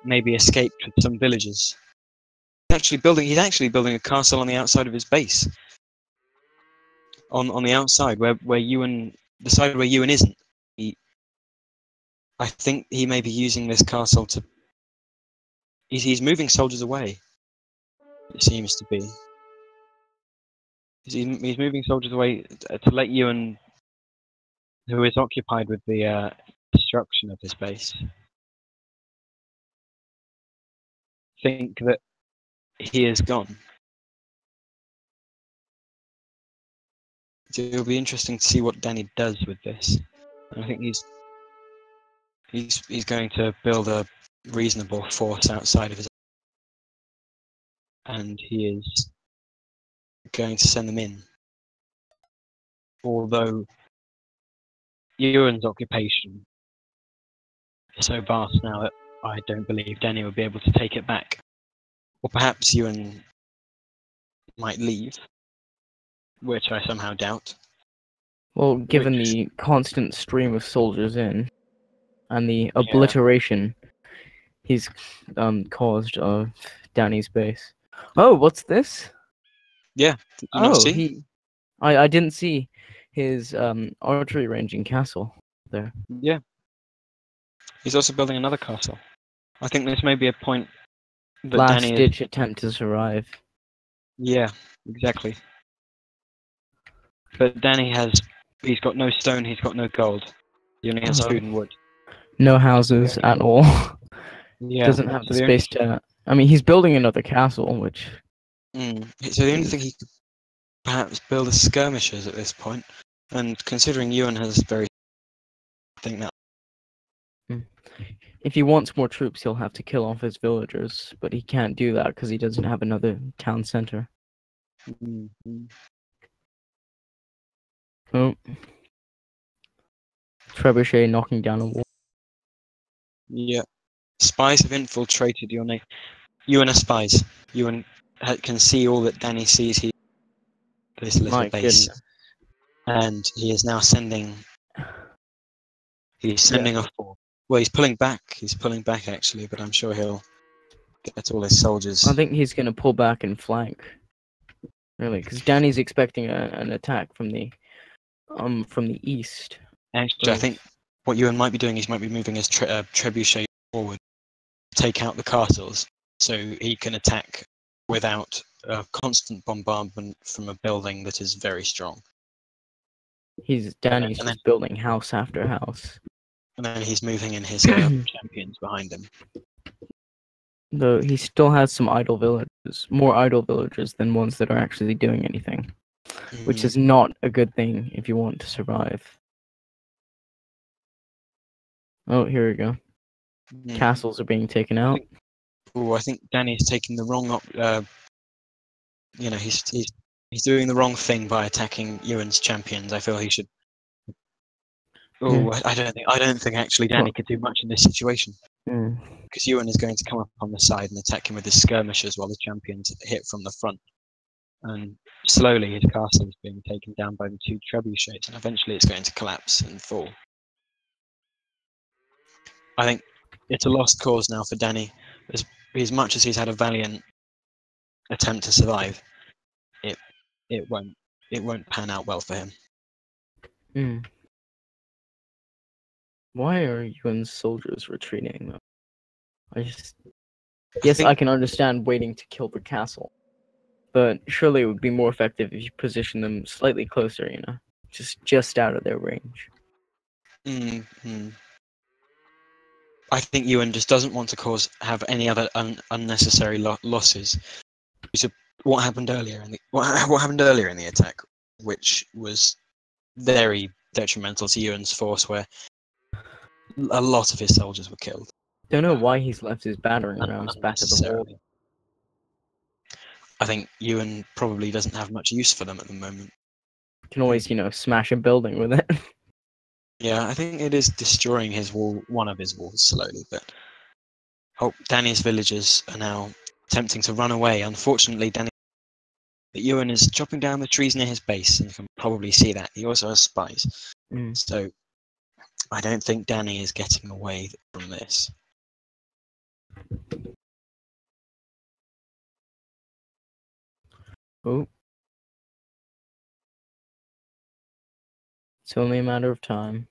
maybe escaped with some villagers. He's actually building a castle on the outside of his base. On the outside where Yuan, the side where Yuan isn't. I think he may be using this castle to. He's moving soldiers away. It seems to be. He's moving soldiers away to let Yuan, who is occupied with the destruction of his base, think that he is gone. So it'll be interesting to see what Danny does with this. I think he's going to build a reasonable force outside of his, and he is going to send them in. Although Yuan's occupation is so vast now that I don't believe Danny will be able to take it back. Or perhaps Yuan might leave, which I somehow doubt. Well, given Which- the constant stream of soldiers in, and the obliteration he's caused of Danny's base. Oh, what's this? Did you not see? He. I didn't see his archery ranging castle there. Yeah. He's also building another castle. I think this may be a point that Last Danny is. ditch attempt to survive. Yeah, exactly. But Danny he's got no stone, he's got no gold. He only has Uh-huh. food and wood. No houses at all. Yeah. Doesn't have so the the only- space to. I mean, he's building another castle, which. So the only thing he could perhaps build is skirmishers at this point. And considering Yuan has very. I think that. If he wants more troops, he'll have to kill off his villagers, but he can't do that because he doesn't have another town center. Oh. Trebuchet knocking down a wall. Yeah. Spies have infiltrated your nation. Yuan are spies. Yuan can see all that Danny sees here. This little My base. goodness. And he is now sending He's sending a force. Well, he's pulling back. He's pulling back actually, but I'm sure he'll get all his soldiers. I think he's gonna pull back and flank. Really, because Danny's expecting an attack from the east. Actually, I think what Ewan might be doing is he might be moving his trebuchet forward, take out the castles, so he can attack without a constant bombardment from a building that is very strong. Danny's just building house after house. And then he's moving in his champions behind him. Though he still has some idle villagers, more idle villagers than ones that are actually doing anything, which is not a good thing if you want to survive. Oh, here we go. Castles are being taken out. Oh, I think Danny's taking the wrong he's doing the wrong thing by attacking Ewan's champions. I feel he should. Oh, I don't think actually Danny could do much in this situation. Because Ewan is going to come up on the side and attack him with his skirmishers while the champions hit from the front. And slowly his castle is being taken down by the 2 trebuchets, and eventually it's going to collapse and fall. I think it's a lost cause now for Danny. As much as he's had a valiant attempt to survive, it won't pan out well for him. Why are Yuan's soldiers retreating though? Yes, I can understand waiting to kill the castle, but surely it would be more effective if you position them slightly closer, just out of their range. I think Ewan just doesn't want to have any other unnecessary losses. So what happened earlier in the attack, which was very detrimental to Ewan's force, where a lot of his soldiers were killed. Don't know why he's left his battering rams back at the wall. I think Ewan probably doesn't have much use for them at the moment. You can always, smash a building with it. Yeah, I think it is destroying one of his walls slowly, but Danny's villagers are now attempting to run away. Unfortunately, Ewan is chopping down the trees near his base, and you can probably see that. He also has spies. So I don't think Danny is getting away from this. Oh. It's only a matter of time.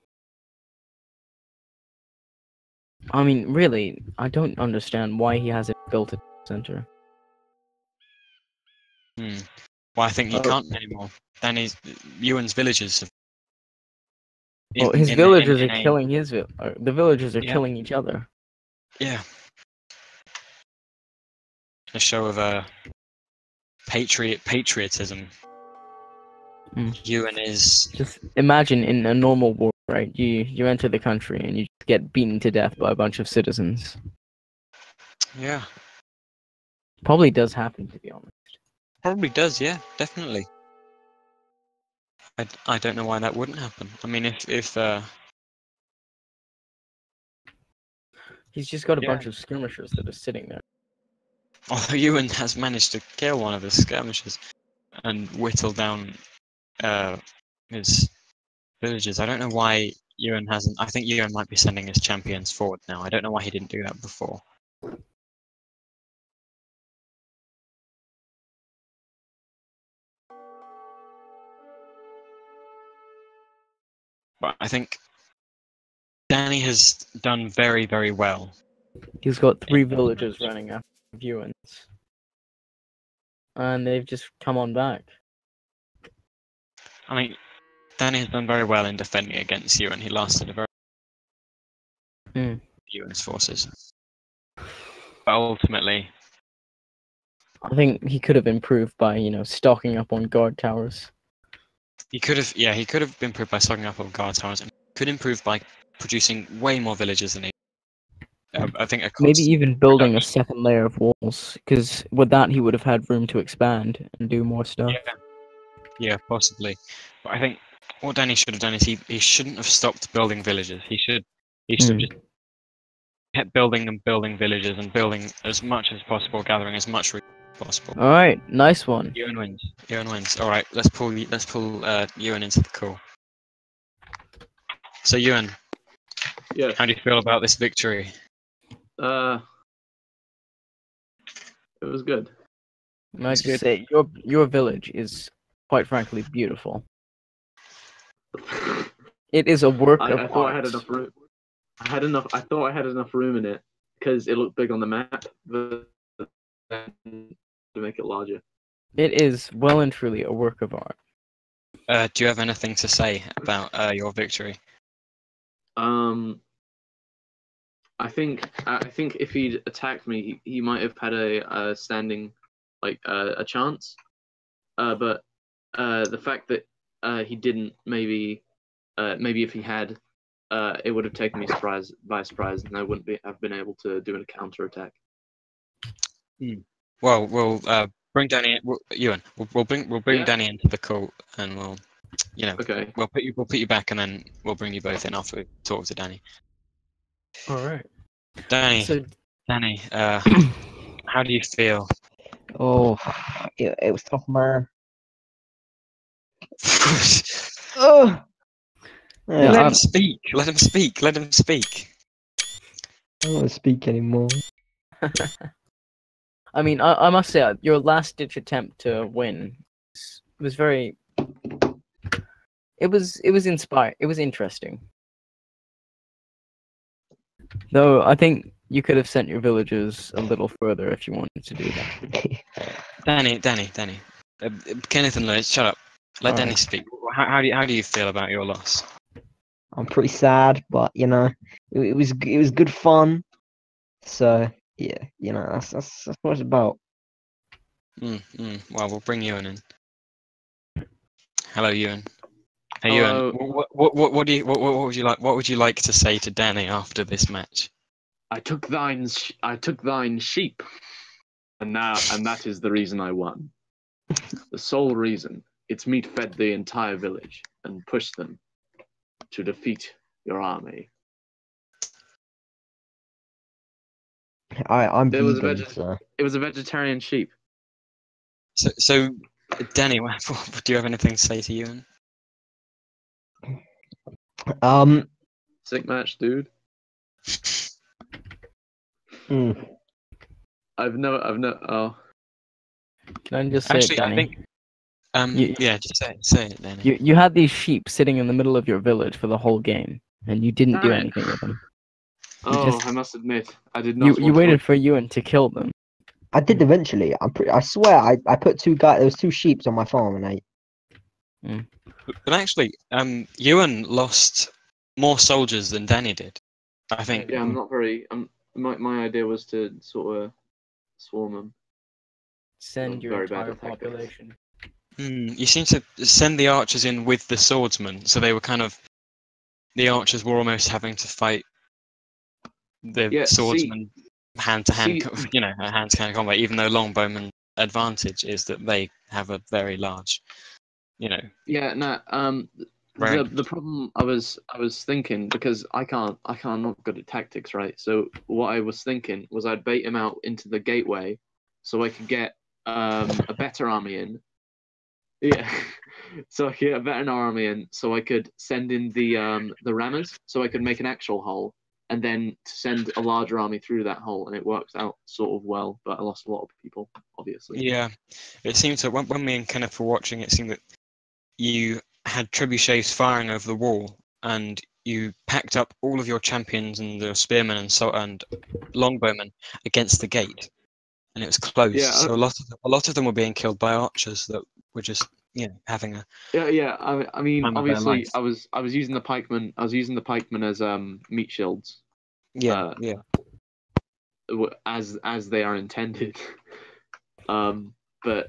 I mean, really, I don't understand why he hasn't built a center. Well, I think he can't anymore. Ewan's villagers have... his villagers are killing the villagers are killing each other. Yeah. A show of patriotism. Ewan is... Just imagine in a normal war, right? You enter the country and you get beaten to death by a bunch of citizens. Yeah. Probably does happen, to be honest. Probably does, yeah, definitely. I don't know why that wouldn't happen. I mean, if he's just got a bunch of skirmishers that are sitting there. Although Ewan has managed to kill one of his skirmishers and whittle down his villages. I don't know why Ewan hasn't. I think Ewan might be sending his champions forward now. I don't know why he didn't do that before. But I think Danny has done very, very well. He's got 3 villagers running after Ewan's. And they've just come on back. I mean, Danny has done very well in defending against Ewan. He lasted a very Ewan's forces. But ultimately... I think he could have improved by, stocking up on guard towers. He could have improved by stocking up on guard towers, and could improve by producing way more villagers than he. I think maybe even building a second layer of walls, because with that he would have had room to expand and do more stuff. Yeah, possibly. But I think what Danny should have done is he shouldn't have stopped building villages. He should have just kept building villages and building as much as possible, gathering as much as possible. All right, nice one. Ewan wins. All right, let's pull Ewan into the call. So Ewan, Yes. How do you feel about this victory? It was good. And I It's just good. say your village is quite frankly beautiful. It is a work of I thought I had art. enough room. I thought I had enough room in it because it looked big on the map, but then to make it larger. It is well and truly a work of art. Do you have anything to say about your victory? I think if he'd attacked me, he might have had a standing, like a chance. But the fact that he didn't, maybe if he had, it would have taken me by surprise, and I wouldn't have been able to do a counter attack. Well, we'll bring Danny. Ewan, we'll bring Yeah. Danny into the call, and we'll, Okay. we'll put you back, and then we'll bring you both in after we talk to Danny. All right. Danny, So how do you feel? Oh, it was tough, man. Oh, yeah, Let I him speak. Let him speak. Let him speak. don't want to speak anymore. I mean, I must say, your last-ditch attempt to win was very. It was inspiring. It was interesting. Though I think you could have sent your villagers a little further if you wanted to do that. Danny. Kenneth and Lewis, shut up. Let Danny Alright. speak. How do you feel about your loss? I'm pretty sad, but it was good fun. So yeah, that's what it's about. Well, we'll bring Ewan in. Hello, Ewan. Hey, Hello. Ewan. What would you like? What would you like to say to Danny after this match? I took thine sheep, and that is the reason I won. The sole reason. Its meat fed the entire village and pushed them to defeat your army. I'm There was a vegan, veg- so It was a vegetarian sheep. So Danny, do you have anything to say to Ewan? Sick match, dude. mm, I've no. Oh, Can I just say Actually, it, Danny? I think. You- Yeah, just say it, Danny. You had these sheep sitting in the middle of your village for the whole game, and you didn't do Damn it. anything with them. I must admit, I did not. You waited for Ewan to kill them. I did eventually. I swear, I put there was 2 sheep on my farm, and But actually, Ewan lost more soldiers than Danny did. I think. Yeah, I'm not very. My idea was to sort of swarm them. Send your Very bad entire at tactics. population. You seem to send the archers in with the swordsmen, so they were the archers were almost having to fight the swordsmen hand to hand, hand to hand combat. Even though longbowmen advantage is that they have a very large, Yeah, no. range. The problem I was thinking, because I'm not good at tactics, right? So what I was thinking was I'd bait him out into the gateway, so I could get a better army in. Yeah, so I could get a better army in, so I could send in the rammers, so I could make an actual hole, and then send a larger army through that hole, and it worked out sort of well. But I lost a lot of people, obviously. Yeah, it seemed to when me and Kenneth were watching, it seemed that you had trebuchets firing over the wall, and you packed up all of your champions and the spearmen and longbowmen against the gate, and it was closed. Yeah, so a lot of them were being killed by archers that were just having a Yeah. I mean, time of their obviously, life. I was using the pikemen. I was using the pikemen as meat shields. Yeah. As they are intended. But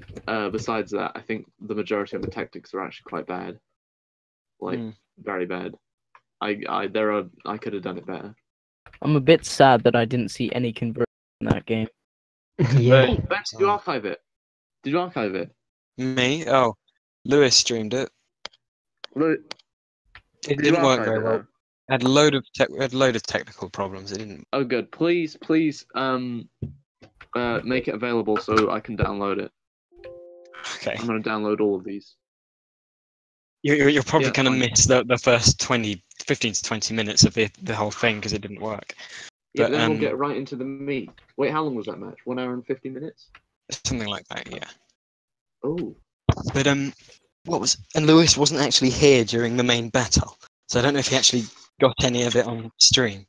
besides that, I think the majority of the tactics are actually quite bad. Like very bad. I could have done it better. I'm a bit sad that I didn't see any conversion in that game. yeah. Oh, Bex, did you archive it? Did you archive it? Me? Oh, Lewis streamed it. Look, It did you didn't work archive very it, well. though? Had a load of technical problems. It didn't. Oh, good. Please, make it available so I can download it. Okay. I'm gonna download all of these. You're probably Yeah, gonna fine. miss the first 20 15 to 20 minutes of the whole thing because it didn't work. Yeah, But, then we'll get right into the meat. Wait, how long was that match? 1 hour and 50 minutes? Something like that, yeah. Oh. But and Lewis wasn't actually here during the main battle, so I don't know if he actually got any of it on stream.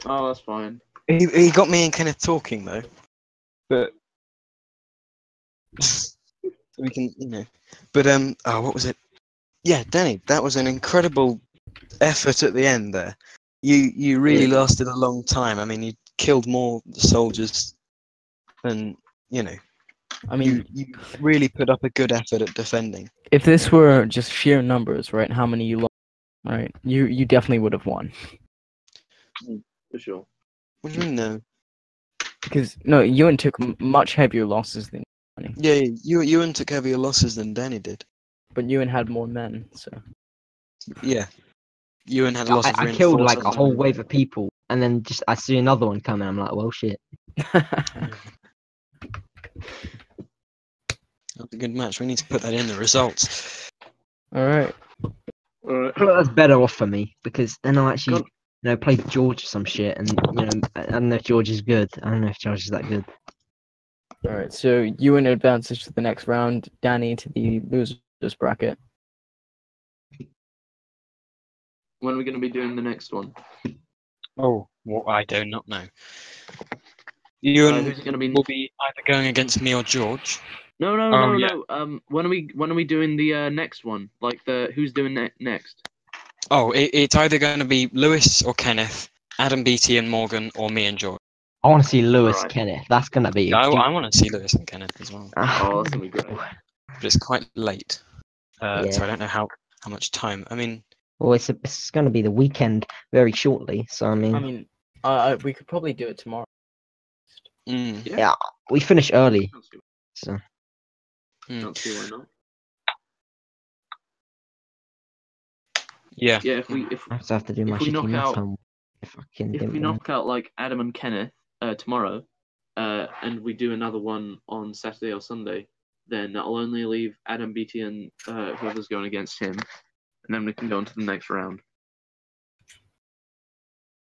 Oh, that's fine. He got me and Kenneth talking though, but we can, you know. But what was it? Yeah, Danny, that was an incredible effort at the end there. You really Yeah. lasted a long time. I mean, you killed more soldiers than, you know. I mean, You really put up a good effort at defending. if this were just sheer numbers, right? How many you lost, right? You definitely would have won. For sure. What do you mean, no? Because no, Ewan took much heavier losses than Danny, Yeah, Ewan took heavier losses than Danny did. but Ewan had more men, so. Yeah. Ewan had a lot of I killed like a reinforcements. whole wave of people, and then just I see another one coming. I'm like, well, shit. That was a good match. We need to put that in the results. All right. Alright. Well, that's better off for me because then I'll actually, God. play George or some shit, and I don't know if George is good. I don't know if George is that good. All right. So Ewan advances to the next round. Danny to the losers bracket. When are we going to be doing the next one? Oh, well, I do not know. Ewan Who's it going to be? will be either going against me or George. No. yeah. When are we doing the next one? Like who's doing next? Oh, it's either going to be Lewis or Kenneth, Adam Beatty and Morgan, or me and George. I want to see Lewis Alright. Kenneth. That's gonna be. I want to see Lewis and Kenneth as well, Oh, that's going to be great. but it's quite late, Yeah. so I don't know how much time. I mean, Well, it's going to be the weekend very shortly. So I mean, I mean, we could probably do it tomorrow. mm, we finish early. Can't see- So mm, Can't see why not. yeah. Yeah, if I have to do my if we shitty knock maths out- homework. we knock out like Adam and Kenneth tomorrow, and we do another one on Saturday or Sunday, then that'll only leave Adam Beatty and whoever's going against him, and then we can go on to the next round.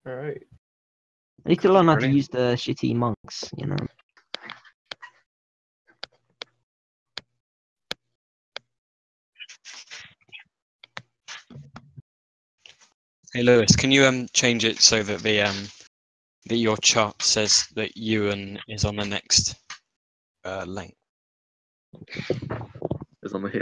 All right. I need to learn how to Brilliant. use the shitty monks. Hey Lewis, can you change it so that that your chart says that Ewan is on the next lane? Is on the hit.